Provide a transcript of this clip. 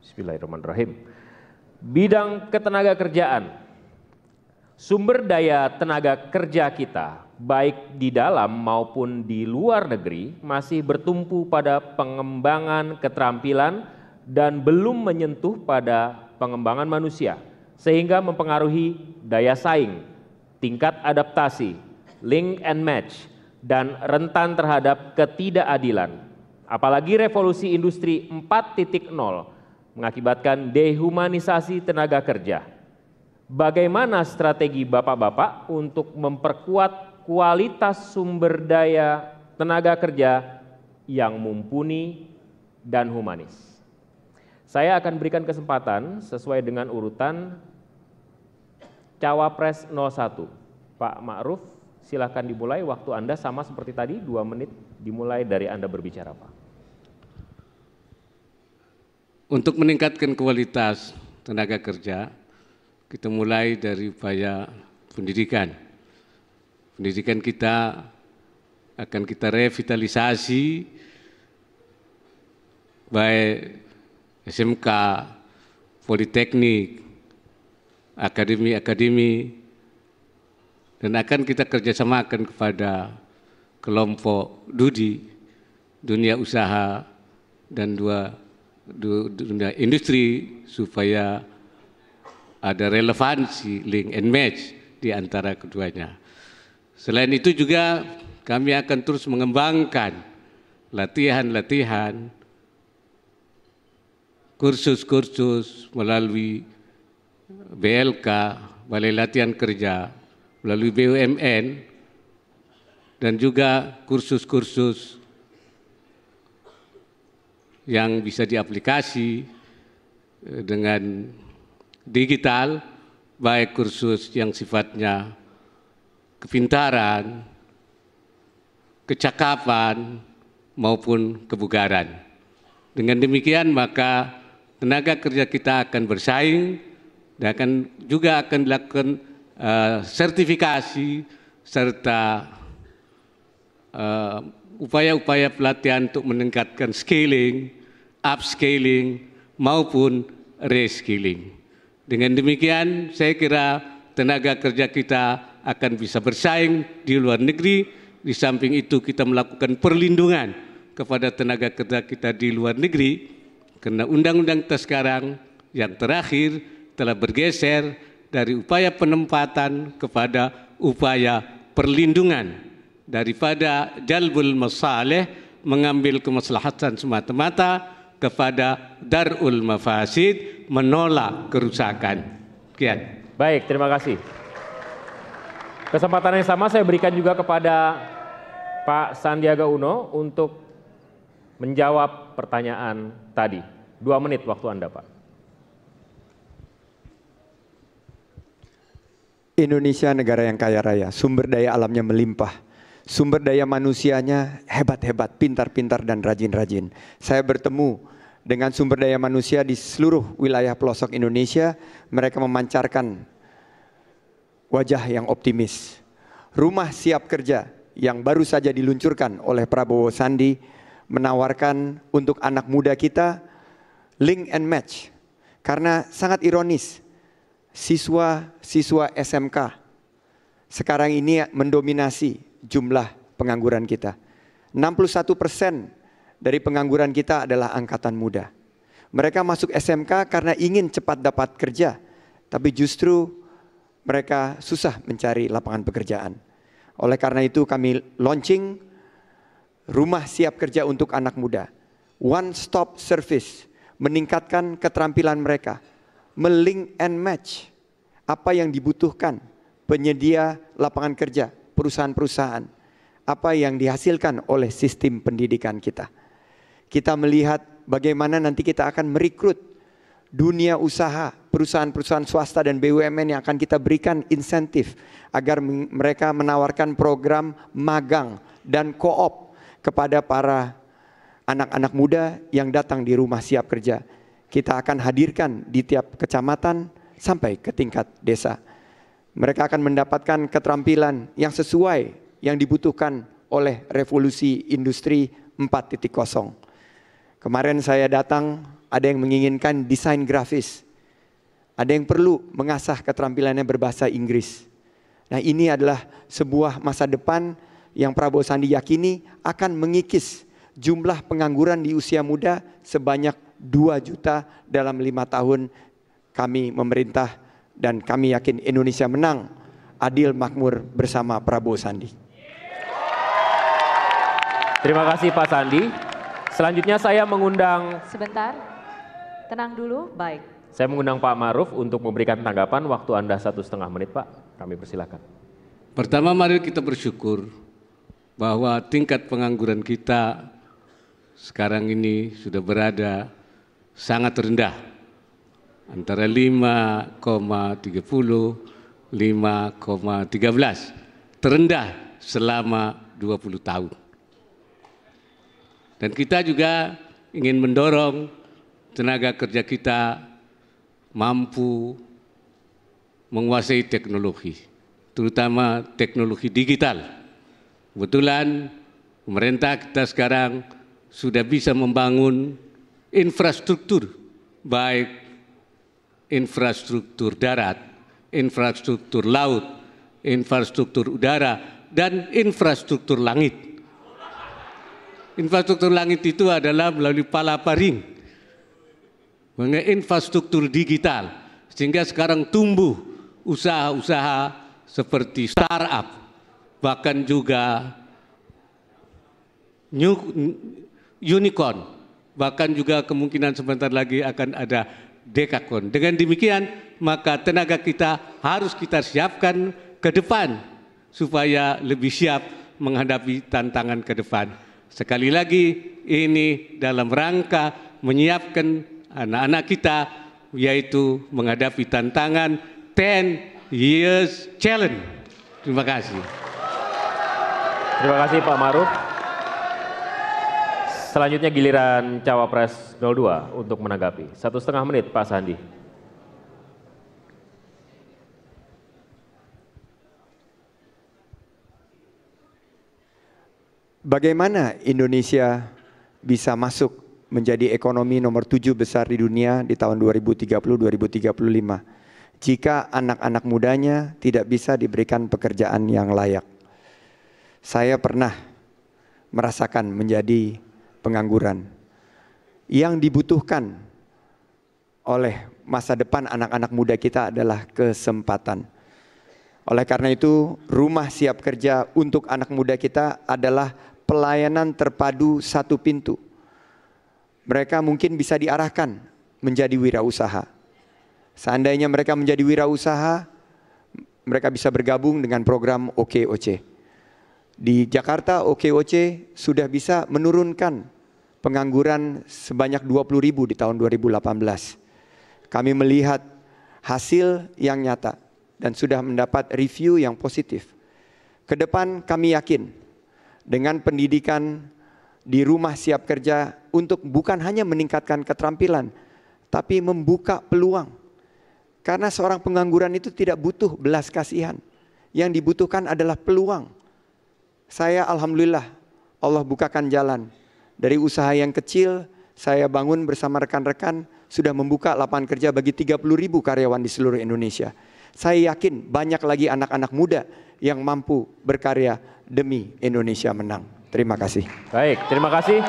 Bismillahirrahmanirrahim. Bidang ketenaga kerjaan, sumber daya tenaga kerja kita, baik di dalam maupun di luar negeri, masih bertumpu pada pengembangan keterampilan dan belum menyentuh pada pengembangan manusia, sehingga mempengaruhi daya saing, tingkat adaptasi, link and match, dan rentan terhadap ketidakadilan. Apalagi revolusi industri 4.0 mengakibatkan dehumanisasi tenaga kerja. Bagaimana strategi Bapak-Bapak untuk memperkuat kualitas sumber daya tenaga kerja yang mumpuni dan humanis? Saya akan berikan kesempatan sesuai dengan urutan Cawapres 01. Pak Ma'ruf, silakan dimulai. Waktu Anda sama seperti tadi, 2 menit dimulai dari Anda berbicara, Pak. Untuk meningkatkan kualitas tenaga kerja, kita mulai dari upaya pendidikan. Pendidikan kita akan kita revitalisasi, baik SMK, Politeknik, akademi-akademi, dan akan kita kerjasamakan kepada kelompok dunia usaha, dan dunia industri supaya ada relevansi, link and match di antara keduanya. Selain itu juga kami akan terus mengembangkan latihan-latihan, kursus-kursus melalui BLK, Balai Latihan Kerja, melalui BUMN, dan juga kursus-kursus yang bisa diaplikasi dengan digital, baik kursus yang sifatnya kepintaran, kecakapan, maupun kebugaran. Dengan demikian maka tenaga kerja kita akan bersaing dan juga akan dilakukan sertifikasi serta upaya-upaya pelatihan untuk meningkatkan scaling, upscaling, maupun reskilling. Dengan demikian saya kira tenaga kerja kita akan bisa bersaing di luar negeri. Di samping itu kita melakukan perlindungan kepada tenaga kerja kita di luar negeri, karena undang-undang kita sekarang yang terakhir telah bergeser dari upaya penempatan kepada upaya perlindungan, daripada jalbul masalih, mengambil kemaslahatan semata-mata, kepada darul mafasid, menolak kerusakan. Sekian. Baik, terima kasih. Kesempatan yang sama saya berikan juga kepada Pak Sandiaga Uno untuk menjawab pertanyaan tadi. 2 menit waktu Anda, Pak. Indonesia negara yang kaya raya, sumber daya alamnya melimpah, sumber daya manusianya hebat-hebat, pintar-pintar dan rajin-rajin. Saya bertemu dengan sumber daya manusia di seluruh wilayah pelosok Indonesia, mereka memancarkan wajah yang optimis. Rumah siap kerja yang baru saja diluncurkan oleh Prabowo Sandi menawarkan untuk anak muda kita link and match. Karena sangat ironis, siswa SMK sekarang ini mendominasi jumlah pengangguran kita. 61% dari pengangguran kita adalah angkatan muda. Mereka masuk SMK karena ingin cepat dapat kerja, tapi justru mereka susah mencari lapangan pekerjaan. Oleh karena itu kami launching rumah siap kerja untuk anak muda. One stop service, meningkatkan keterampilan mereka, melink and match apa yang dibutuhkan penyedia lapangan kerja, perusahaan-perusahaan, apa yang dihasilkan oleh sistem pendidikan kita. Kita melihat bagaimana nanti kita akan merekrut dunia usaha, perusahaan-perusahaan swasta dan BUMN yang akan kita berikan insentif agar mereka menawarkan program magang dan co-op kepada para anak-anak muda yang datang di rumah siap kerja. Kita akan hadirkan di tiap kecamatan sampai ke tingkat desa. Mereka akan mendapatkan keterampilan yang sesuai yang dibutuhkan oleh revolusi industri 4.0. Kemarin saya datang ada yang menginginkan desain grafis, ada yang perlu mengasah keterampilannya berbahasa Inggris. Nah, ini adalah sebuah masa depan yang Prabowo Sandi yakini akan mengikis jumlah pengangguran di usia muda sebanyak 2 juta dalam 5 tahun kami memerintah, dan kami yakin Indonesia menang, adil, makmur bersama Prabowo Sandi. Terima kasih Pak Sandi. Selanjutnya saya mengundang... Sebentar, tenang dulu, baik. Saya mengundang Pak Ma'ruf untuk memberikan tanggapan. Waktu Anda 1,5 menit, Pak. Kami persilakan. Pertama, mari kita bersyukur bahwa tingkat pengangguran kita sekarang ini sudah berada sangat rendah, antara 5,30, 5,13, terendah selama 20 tahun. Dan kita juga ingin mendorong tenaga kerja kita mampu menguasai teknologi, terutama teknologi digital. Kebetulan pemerintah kita sekarang sudah bisa membangun infrastruktur, baik infrastruktur darat, infrastruktur laut, infrastruktur udara, dan infrastruktur langit. Infrastruktur langit itu adalah melalui palaparing, mengenai infrastruktur digital, sehingga sekarang tumbuh usaha-usaha seperti startup, bahkan juga unicorn, bahkan juga kemungkinan sebentar lagi akan ada dekakon. Dengan demikian, maka tenaga kita harus kita siapkan ke depan supaya lebih siap menghadapi tantangan ke depan. Sekali lagi, ini dalam rangka menyiapkan anak-anak kita, yaitu menghadapi tantangan 10 years challenge. Terima kasih. Terima kasih Pak Ma'ruf. Selanjutnya giliran Cawapres 02 untuk menanggapi. 1,5 menit Pak Sandi. Bagaimana Indonesia bisa masuk menjadi ekonomi nomor 7 besar di dunia di tahun 2030-2035 jika anak-anak mudanya tidak bisa diberikan pekerjaan yang layak? Saya pernah merasakan menjadi pengangguran. Yang dibutuhkan oleh masa depan anak-anak muda kita adalah kesempatan. Oleh karena itu, rumah siap kerja untuk anak muda kita adalah pelayanan terpadu satu pintu. Mereka mungkin bisa diarahkan menjadi wirausaha. Seandainya mereka menjadi wirausaha, mereka bisa bergabung dengan program OKOC. Di Jakarta, OKOC sudah bisa menurunkan pengangguran sebanyak 20.000 di tahun 2018. Kami melihat hasil yang nyata dan sudah mendapat review yang positif. Ke depan kami yakin dengan pendidikan di rumah siap kerja untuk bukan hanya meningkatkan keterampilan, tapi membuka peluang. Karena seorang pengangguran itu tidak butuh belas kasihan. Yang dibutuhkan adalah peluang. Saya alhamdulillah Allah bukakan jalan. Dari usaha yang kecil saya bangun bersama rekan-rekan sudah membuka lapangan kerja bagi 30.000 karyawan di seluruh Indonesia. Saya yakin banyak lagi anak-anak muda yang mampu berkarya demi Indonesia menang. Terima kasih. Baik, terima kasih.